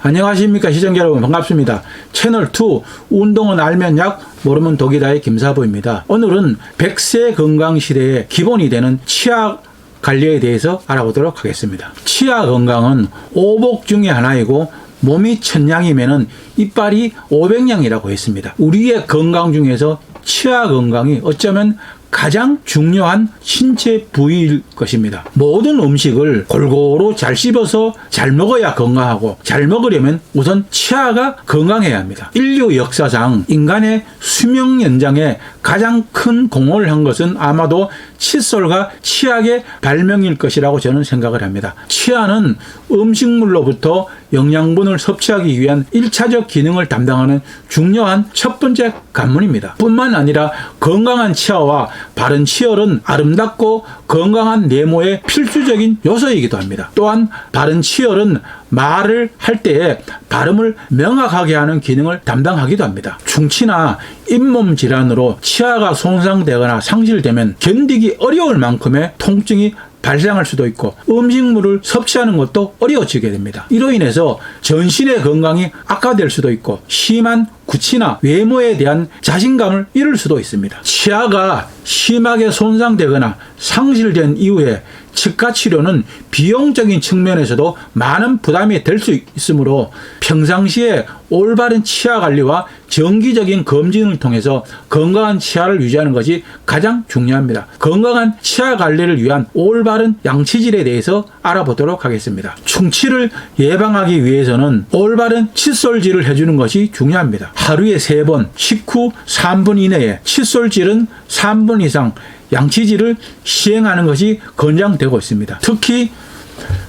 안녕하십니까 시청자 여러분, 반갑습니다. 채널2 운동은 알면 약 모르면 독이다의 김사부입니다. 오늘은 100세 건강시대의 기본이 되는 치아 관리에 대해서 알아보도록 하겠습니다. 치아 건강은 오복 중의 하나이고 몸이 1000양이면 이빨이 500양이라고 했습니다. 우리의 건강 중에서 치아 건강이 어쩌면 가장 중요한 신체 부위일 것입니다. 모든 음식을 골고루 잘 씹어서 잘 먹어야 건강하고, 잘 먹으려면 우선 치아가 건강해야 합니다. 인류 역사상 인간의 수명 연장에 가장 큰 공헌을 한 것은 아마도 칫솔과 치약의 발명일 것이라고 저는 생각을 합니다. 치아는 음식물로부터 영양분을 섭취하기 위한 1차적 기능을 담당하는 중요한 첫 번째 관문입니다. 뿐만 아니라 건강한 치아와 바른 치열은 아름답고 건강한 내모의 필수적인 요소이기도 합니다. 또한 바른 치열은 말을 할 때에 발음을 명확하게 하는 기능을 담당하기도 합니다. 충치나 잇몸 질환으로 치아가 손상되거나 상실되면 견디기 어려울 만큼의 통증이 발생할 수도 있고 음식물을 섭취하는 것도 어려워지게 됩니다. 이로 인해서 전신의 건강이 악화될 수도 있고 심한 구취나 외모에 대한 자신감을 잃을 수도 있습니다. 치아가 심하게 손상되거나 상실된 이후에 치과 치료는 비용적인 측면에서도 많은 부담이 될 수 있으므로 평상시에 올바른 치아 관리와 정기적인 검진을 통해서 건강한 치아를 유지하는 것이 가장 중요합니다. 건강한 치아 관리를 위한 올바른 양치질에 대해서 알아보도록 하겠습니다. 충치를 예방하기 위해서는 올바른 칫솔질을 해주는 것이 중요합니다. 하루에 3번, 식후 3분 이내에 칫솔질은 3분 이상 양치질을 시행하는 것이 권장되고 있습니다. 특히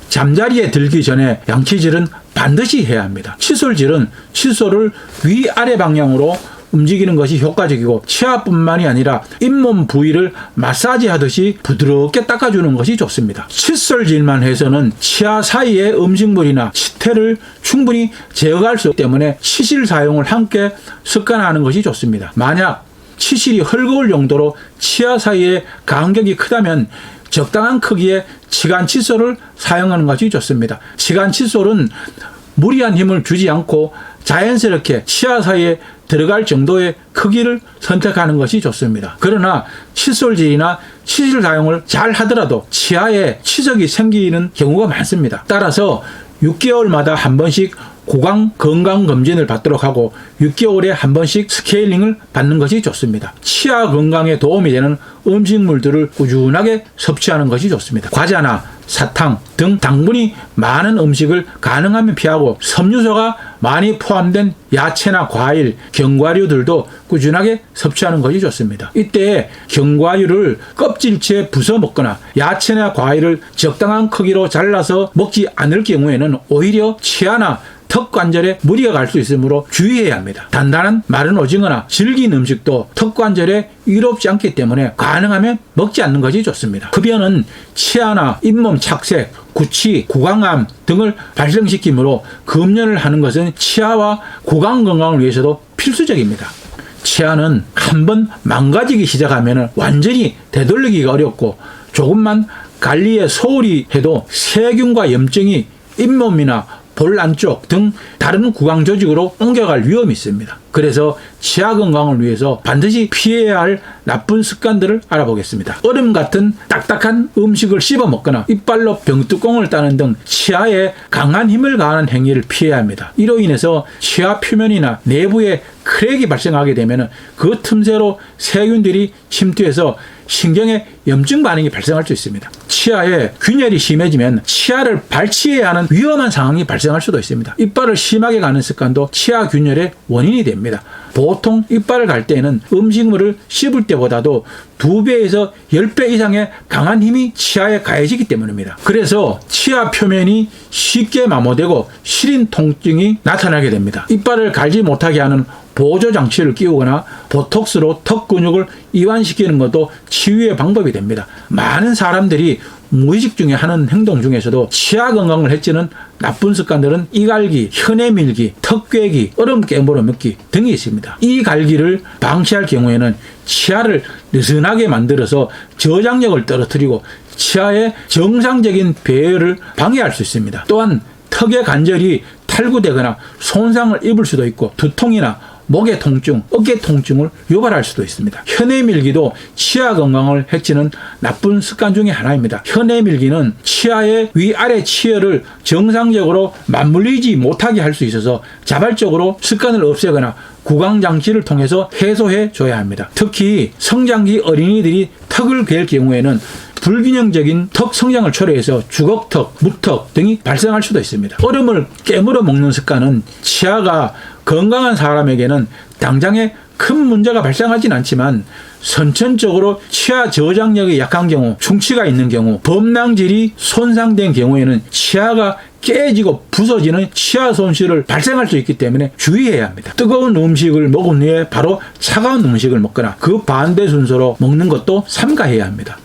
잠자리에 들기 전에 양치질은 반드시 해야 합니다. 칫솔질은 칫솔을 위아래 방향으로 움직이는 것이 효과적이고 치아뿐만이 아니라 잇몸 부위를 마사지하듯이 부드럽게 닦아주는 것이 좋습니다. 칫솔질만 해서는 치아 사이의 음식물이나 치태를 충분히 제거할 수 있기 때문에 치실 사용을 함께 습관화하는 것이 좋습니다. 만약 치실이 헐거울 정도로 치아 사이의 간격이 크다면 적당한 크기의 치간 칫솔을 사용하는 것이 좋습니다. 치간 칫솔은 무리한 힘을 주지 않고 자연스럽게 치아 사이에 들어갈 정도의 크기를 선택하는 것이 좋습니다. 그러나 칫솔질이나 치실 사용을 잘 하더라도 치아에 치석이 생기는 경우가 많습니다. 따라서 6개월마다 한 번씩 구강 건강검진을 받도록 하고 6개월에 한 번씩 스케일링을 받는 것이 좋습니다. 치아 건강에 도움이 되는 음식물들을 꾸준하게 섭취하는 것이 좋습니다. 과자나 사탕 등 당분이 많은 음식을 가능하면 피하고 섬유소가 많이 포함된 야채나 과일, 견과류들도 꾸준하게 섭취하는 것이 좋습니다. 이때 견과류를 껍질째 부숴 먹거나 야채나 과일을 적당한 크기로 잘라서 먹지 않을 경우에는 오히려 치아나 턱 관절에 무리가 갈 수 있으므로 주의해야 합니다. 단단한 마른 오징어나 질긴 음식도 턱 관절에 이롭지 않기 때문에 가능하면 먹지 않는 것이 좋습니다. 흡연은 치아나 잇몸 착색, 구취, 구강암 등을 발생시키므로 금연을 하는 것은 치아와 구강 건강을 위해서도 필수적입니다. 치아는 한번 망가지기 시작하면 완전히 되돌리기가 어렵고 조금만 관리에 소홀히 해도 세균과 염증이 잇몸이나 볼 안쪽 등 다른 구강 조직으로 옮겨갈 위험이 있습니다. 그래서 치아 건강을 위해서 반드시 피해야 할 나쁜 습관들을 알아보겠습니다. 얼음 같은 딱딱한 음식을 씹어 먹거나 이빨로 병뚜껑을 따는 등 치아에 강한 힘을 가하는 행위를 피해야 합니다. 이로 인해서 치아 표면이나 내부에 크랙이 발생하게 되면 그 틈새로 세균들이 침투해서 신경에 염증 반응이 발생할 수 있습니다. 치아에 균열이 심해지면 치아를 발치해야 하는 위험한 상황이 발생할 수도 있습니다. 이빨을 심하게 가는 습관도 치아 균열의 원인이 됩니다. 보통 이빨을 갈 때에는 음식물을 씹을 때보다도 2배에서 10배 이상의 강한 힘이 치아에 가해지기 때문입니다. 그래서 치아 표면이 쉽게 마모되고 시린 통증이 나타나게 됩니다. 이빨을 갈지 못하게 하는 보조 장치를 끼우거나 보톡스로 턱 근육을 이완시키는 것도 치유의 방법이 됩니다. 많은 사람들이 무의식 중에 하는 행동 중에서도 치아 건강을 해치는 나쁜 습관들은 이갈기, 혀내 밀기, 턱 꿰기, 얼음 깨물어 먹기 등이 있습니다. 이 갈기를 방치할 경우에는 치아를 느슨하게 만들어서 저장력을 떨어뜨리고 치아의 정상적인 배열을 방해할 수 있습니다. 또한 턱의 관절이 탈구되거나 손상을 입을 수도 있고 두통이나 목의 통증, 어깨 통증을 유발할 수도 있습니다. 혀내밀기도 치아 건강을 해치는 나쁜 습관 중에 하나입니다. 혀내밀기는 치아의 위아래 치열을 정상적으로 맞물리지 못하게 할 수 있어서 자발적으로 습관을 없애거나 구강장치를 통해서 해소해 줘야 합니다. 특히 성장기 어린이들이 턱을 갤 경우에는 불균형적인 턱 성장을 초래해서 주걱턱, 무턱 등이 발생할 수도 있습니다. 얼음을 깨물어 먹는 습관은 치아가 건강한 사람에게는 당장에 큰 문제가 발생하진 않지만 선천적으로 치아 저장력이 약한 경우, 충치가 있는 경우, 범낭질이 손상된 경우에는 치아가 깨지고 부서지는 치아 손실을 발생할 수 있기 때문에 주의해야 합니다. 뜨거운 음식을 먹은 후에 바로 차가운 음식을 먹거나 그 반대 순서로 먹는 것도 삼가해야 합니다.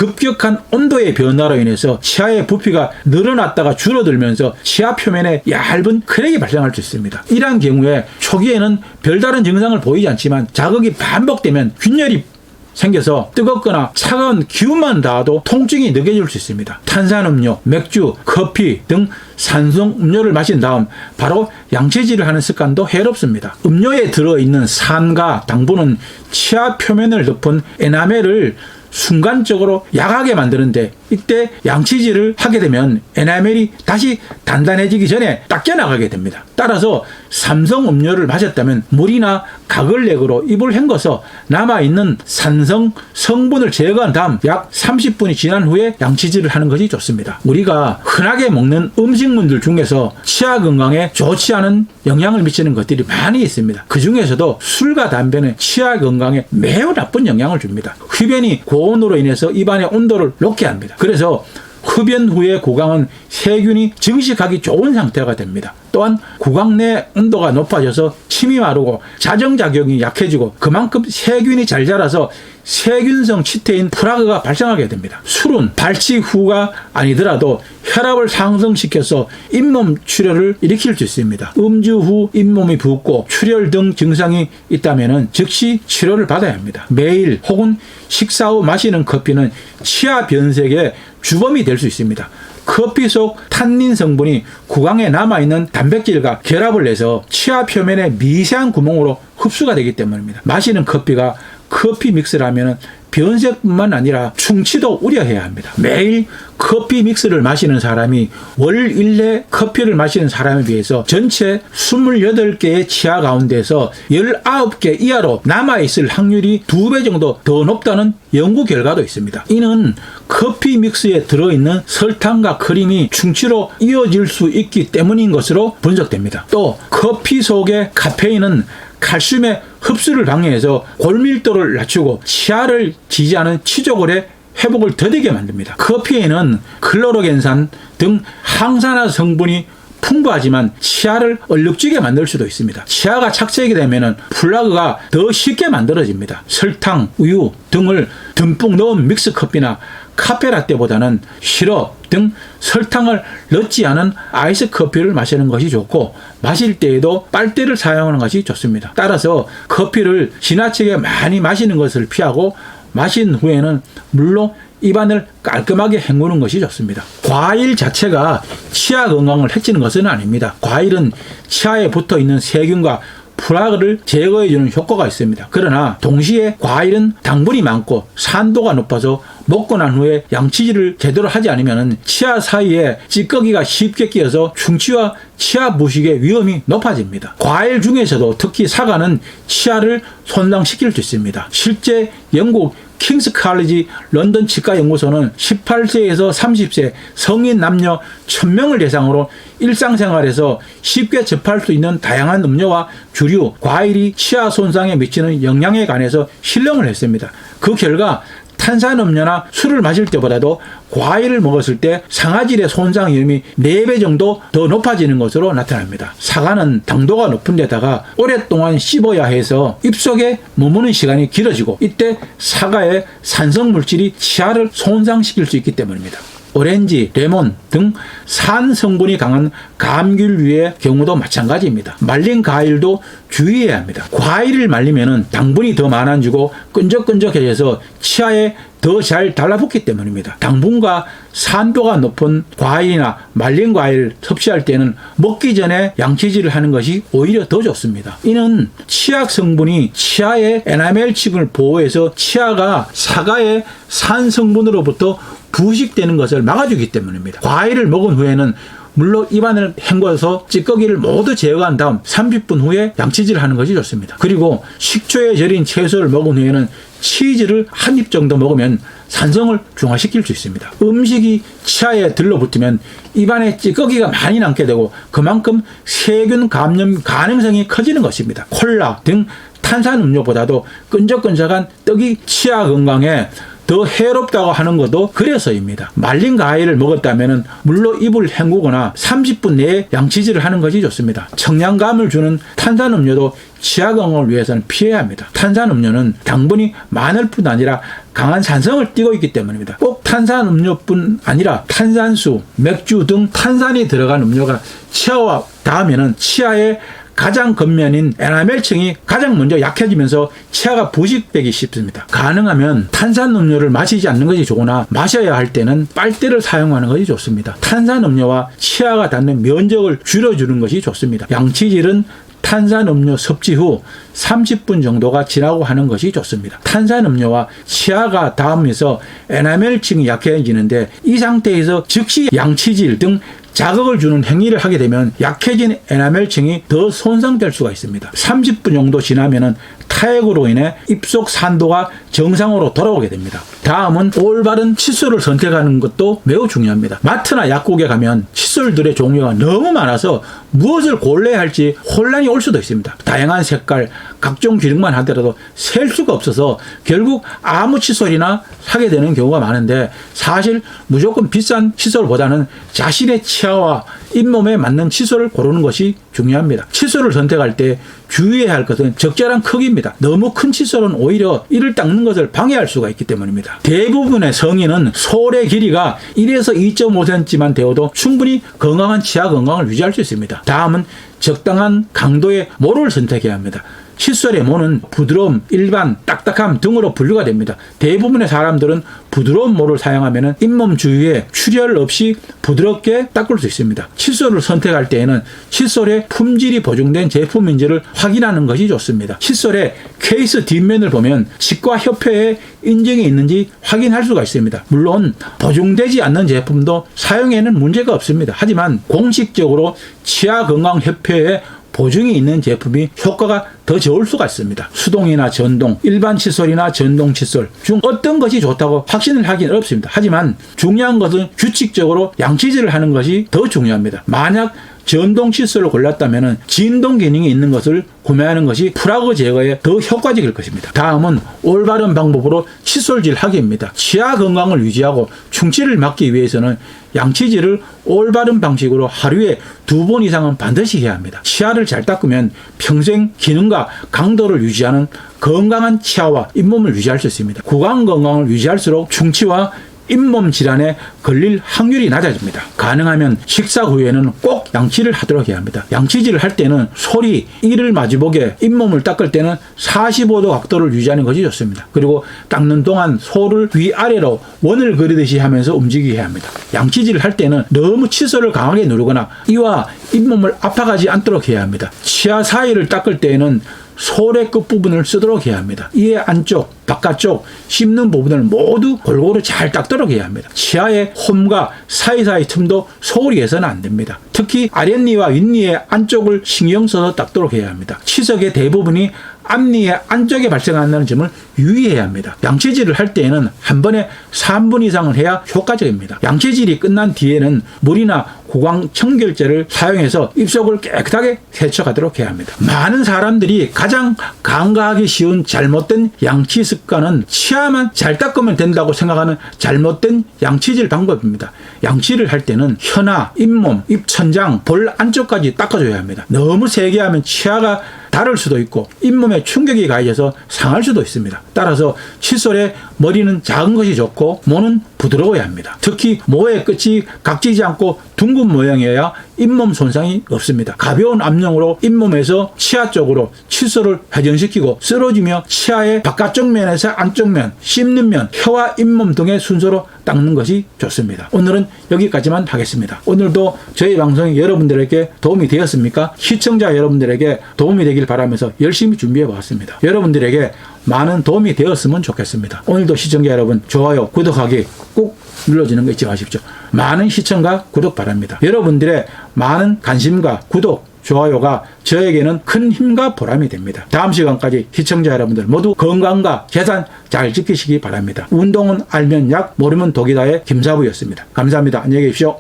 급격한 온도의 변화로 인해서 치아의 부피가 늘어났다가 줄어들면서 치아 표면에 얇은 크랙이 발생할 수 있습니다. 이러한 경우에 초기에는 별다른 증상을 보이지 않지만 자극이 반복되면 균열이 생겨서 뜨겁거나 차가운 기운만 닿아도 통증이 느껴질 수 있습니다. 탄산음료, 맥주, 커피 등 산성 음료를 마신 다음 바로 양치질을 하는 습관도 해롭습니다. 음료에 들어있는 산과 당분은 치아 표면을 덮은 에나멜을 순간적으로 약하게 만드는데 이때 양치질을 하게 되면 에나멜이 다시 단단해지기 전에 닦여나가게 됩니다. 따라서 삼성 음료를 마셨다면 물이나 가글렉으로 입을 헹궈서 남아있는 산성 성분을 제거한 다음 약 30분이 지난 후에 양치질을 하는 것이 좋습니다. 우리가 흔하게 먹는 음식물들 중에서 치아 건강에 좋지 않은 영향을 미치는 것들이 많이 있습니다. 그 중에서도 술과 담배는 치아 건강에 매우 나쁜 영향을 줍니다. 흡연이 고온으로 인해서 입안의 온도를 높게 합니다. 그래서 흡연 후에 구강은 세균이 증식하기 좋은 상태가 됩니다. 또한 구강 내 온도가 높아져서 침이 마르고 자정작용이 약해지고 그만큼 세균이 잘 자라서 세균성 치태인 플라그가 발생하게 됩니다. 술은 발치 후가 아니더라도 혈압을 상승시켜서 잇몸 출혈을 일으킬 수 있습니다. 음주 후 잇몸이 붓고 출혈 등 증상이 있다면 즉시 치료를 받아야 합니다. 매일 혹은 식사 후 마시는 커피는 치아 변색의 주범이 될 수 있습니다. 커피 속 탄닌 성분이 구강에 남아있는 단백질과 결합을 해서 치아 표면의 미세한 구멍으로 흡수가 되기 때문입니다. 마시는 커피가 커피 믹스라면 변색뿐만 아니라 충치도 우려해야 합니다. 매일 커피 믹스를 마시는 사람이 월 1회 커피를 마시는 사람에 비해서 전체 28개의 치아 가운데서 19개 이하로 남아있을 확률이 2배 정도 더 높다는 연구 결과도 있습니다. 이는 커피 믹스에 들어있는 설탕과 크림이 충치로 이어질 수 있기 때문인 것으로 분석됩니다. 또 커피 속의 카페인은 칼슘의 흡수를 방해해서 골밀도를 낮추고 치아를 지지하는 치조골의 회복을 더디게 만듭니다. 커피에는 클로로겐산 등 항산화 성분이 풍부하지만 치아를 얼룩지게 만들 수도 있습니다. 치아가 착색이 되면 플라그가 더 쉽게 만들어집니다. 설탕, 우유 등을 듬뿍 넣은 믹스커피나 카페라떼보다는 시럽 등 설탕을 넣지 않은 아이스 커피를 마시는 것이 좋고 마실 때에도 빨대를 사용하는 것이 좋습니다. 따라서 커피를 지나치게 많이 마시는 것을 피하고 마신 후에는 물로 입안을 깔끔하게 헹구는 것이 좋습니다. 과일 자체가 치아 건강을 해치는 것은 아닙니다. 과일은 치아에 붙어있는 세균과 플라그를 제거해주는 효과가 있습니다. 그러나 동시에 과일은 당분이 많고 산도가 높아서 먹고 난 후에 양치질을 제대로 하지 않으면 치아 사이에 찌꺼기가 쉽게 끼어서 충치와 치아 부식의 위험이 높아집니다. 과일 중에서도 특히 사과는 치아를 손상시킬 수 있습니다. 실제 영국 킹스 칼리지 런던 치과 연구소는 18세에서 30세 성인 남녀 1000명을 대상으로 일상생활에서 쉽게 접할 수 있는 다양한 음료와 주류, 과일이 치아 손상에 미치는 영향에 관해서 실험을 했습니다. 그 결과 탄산음료나 술을 마실 때보다도 과일을 먹었을 때 상아질의 손상 위험이 4배 정도 더 높아지는 것으로 나타납니다. 사과는 당도가 높은 데다가 오랫동안 씹어야 해서 입속에 머무는 시간이 길어지고 이때 사과의 산성물질이 치아를 손상시킬 수 있기 때문입니다. 오렌지, 레몬 등 산 성분이 강한 감귤류의 경우도 마찬가지입니다. 말린 과일도 주의해야 합니다. 과일을 말리면 당분이 더 많아지고 끈적끈적해져서 치아에 더 잘 달라붙기 때문입니다. 당분과 산도가 높은 과일이나 말린 과일 섭취할 때는 먹기 전에 양치질을 하는 것이 오히려 더 좋습니다. 이는 치약 성분이 치아의 에나멜층을 보호해서 치아가 사과의 산 성분으로부터 부식되는 것을 막아주기 때문입니다. 과일을 먹은 후에는 물로 입안을 헹궈서 찌꺼기를 모두 제거한 다음 30분 후에 양치질을 하는 것이 좋습니다. 그리고 식초에 절인 채소를 먹은 후에는 치즈를 한 입 정도 먹으면 산성을 중화시킬 수 있습니다. 음식이 치아에 들러붙으면 입안에 찌꺼기가 많이 남게 되고 그만큼 세균 감염 가능성이 커지는 것입니다. 콜라 등 탄산음료보다도 끈적끈적한 떡이 치아 건강에 더 해롭다고 하는 것도 그래서입니다. 말린 과일을 먹었다면 물로 입을 헹구거나 30분 내에 양치질을 하는 것이 좋습니다. 청량감을 주는 탄산음료도 치아 건강을 위해서는 피해야 합니다. 탄산음료는 당분이 많을 뿐 아니라 강한 산성을 띠고 있기 때문입니다. 꼭 탄산음료뿐 아니라 탄산수, 맥주 등 탄산이 들어간 음료가 치아와 닿으면 치아에 가장 겉면인 에나멜층이 가장 먼저 약해지면서 치아가 부식되기 쉽습니다. 가능하면 탄산음료를 마시지 않는 것이 좋으나 마셔야 할 때는 빨대를 사용하는 것이 좋습니다. 탄산음료와 치아가 닿는 면적을 줄여주는 것이 좋습니다. 양치질은 탄산음료 섭취 후 30분 정도가 지나고 하는 것이 좋습니다. 탄산음료와 치아가 닿으면서 에나멜층이 약해지는데 이 상태에서 즉시 양치질 등 자극을 주는 행위를 하게 되면 약해진 에나멜층이 더 손상될 수가 있습니다. 30분 정도 지나면 타액으로 인해 입속 산도가 정상으로 돌아오게 됩니다. 다음은 올바른 칫솔을 선택하는 것도 매우 중요합니다. 마트나 약국에 가면 칫솔들의 종류가 너무 많아서 무엇을 골라야 할지 혼란이 올 수도 있습니다. 다양한 색깔, 각종 기능만 하더라도 셀 수가 없어서 결국 아무 칫솔이나 사게 되는 경우가 많은데 사실 무조건 비싼 칫솔보다는 자신의 치아와 잇몸에 맞는 칫솔을 고르는 것이 중요합니다. 칫솔을 선택할 때 주의해야 할 것은 적절한 크기입니다. 너무 큰 칫솔은 오히려 이를 닦는 것을 방해할 수가 있기 때문입니다. 대부분의 성인은 솔의 길이가 1에서 2.5cm만 되어도 충분히 건강한 치아 건강을 유지할 수 있습니다. 다음은 적당한 강도의 모를 선택해야 합니다. 칫솔의 모는 부드러움, 일반, 딱딱함 등으로 분류가 됩니다. 대부분의 사람들은 부드러운 모를 사용하면 잇몸 주위에 출혈 없이 부드럽게 닦을 수 있습니다. 칫솔을 선택할 때에는 칫솔의 품질이 보증된 제품인지를 확인하는 것이 좋습니다. 칫솔의 케이스 뒷면을 보면 치과협회에 인증이 있는지 확인할 수가 있습니다. 물론 보증되지 않는 제품도 사용에는 문제가 없습니다. 하지만 공식적으로 치아건강협회에 보증이 있는 제품이 효과가 더 좋을 수가 있습니다. 수동이나 전동, 일반 칫솔이나 전동 칫솔 중 어떤 것이 좋다고 확신을 하기는 어렵습니다. 하지만 중요한 것은 규칙적으로 양치질을 하는 것이 더 중요합니다. 만약 전동 칫솔을 골랐다면 진동 기능이 있는 것을 구매하는 것이 프라그 제거에 더 효과적일 것입니다. 다음은 올바른 방법으로 칫솔질 하기입니다. 치아 건강을 유지하고 충치를 막기 위해서는 양치질을 올바른 방식으로 하루에 2번 이상은 반드시 해야 합니다. 치아를 잘 닦으면 평생 기능과 강도를 유지하는 건강한 치아와 잇몸을 유지할 수 있습니다. 구강 건강을 유지할수록 충치와 잇몸 질환에 걸릴 확률이 낮아집니다. 가능하면 식사 후에는 꼭 양치를 하도록 해야 합니다. 양치질을 할 때는 소리, 이를 마주보게 잇몸을 닦을 때는 45도 각도를 유지하는 것이 좋습니다. 그리고 닦는 동안 소를 위아래로 원을 그리듯이 하면서 움직이게 합니다. 양치질을 할 때는 너무 칫솔을 강하게 누르거나 이와 잇몸을 압박하지 않도록 해야 합니다. 치아 사이를 닦을 때에는 솔의 끝부분을 쓰도록 해야 합니다. 이의 안쪽, 바깥쪽, 씹는 부분을 모두 골고루 잘 닦도록 해야 합니다. 치아의 홈과 사이사이 틈도 소홀히 해서는 안 됩니다. 특히 아랫니와 윗니의 안쪽을 신경 써서 닦도록 해야 합니다. 치석의 대부분이 앞니의 안쪽에 발생한다는 점을 유의해야 합니다. 양치질을 할 때에는 한 번에 3분 이상을 해야 효과적입니다. 양치질이 끝난 뒤에는 물이나 구강 청결제를 사용해서 입속을 깨끗하게 세척하도록 해야 합니다. 많은 사람들이 가장 간과하기 쉬운 잘못된 양치 습관은 치아만 잘 닦으면 된다고 생각하는 잘못된 양치질 방법입니다. 양치를 할 때는 혀나 잇몸, 입천장, 볼 안쪽까지 닦아줘야 합니다. 너무 세게 하면 치아가 다를 수도 있고 잇몸에 충격이 가해져서 상할 수도 있습니다. 따라서 칫솔의 머리는 작은 것이 좋고 모는 부드러워야 합니다. 특히 모의 끝이 각지지 않고 둥근 모양이어야 잇몸 손상이 없습니다. 가벼운 압력으로 잇몸에서 치아 쪽으로 칫솔을 회전시키고 쓰러지며 치아의 바깥쪽 면에서 안쪽 면, 씹는 면, 혀와 잇몸 등의 순서로 닦는 것이 좋습니다. 오늘은 여기까지만 하겠습니다. 오늘도 저희 방송이 여러분들에게 도움이 되었습니까? 시청자 여러분들에게 도움이 되길 바라면서 열심히 준비해 보았습니다. 여러분들에게 많은 도움이 되었으면 좋겠습니다. 오늘도 시청자 여러분, 좋아요, 구독하기 꼭 눌러주는 거 잊지 마십시오. 많은 시청과 구독 바랍니다. 여러분들의 많은 관심과 구독, 좋아요가 저에게는 큰 힘과 보람이 됩니다. 다음 시간까지 시청자 여러분들 모두 건강과 재산 잘 지키시기 바랍니다. 운동은 알면 약, 모르면 독이다의 김사부였습니다. 감사합니다. 안녕히 계십시오.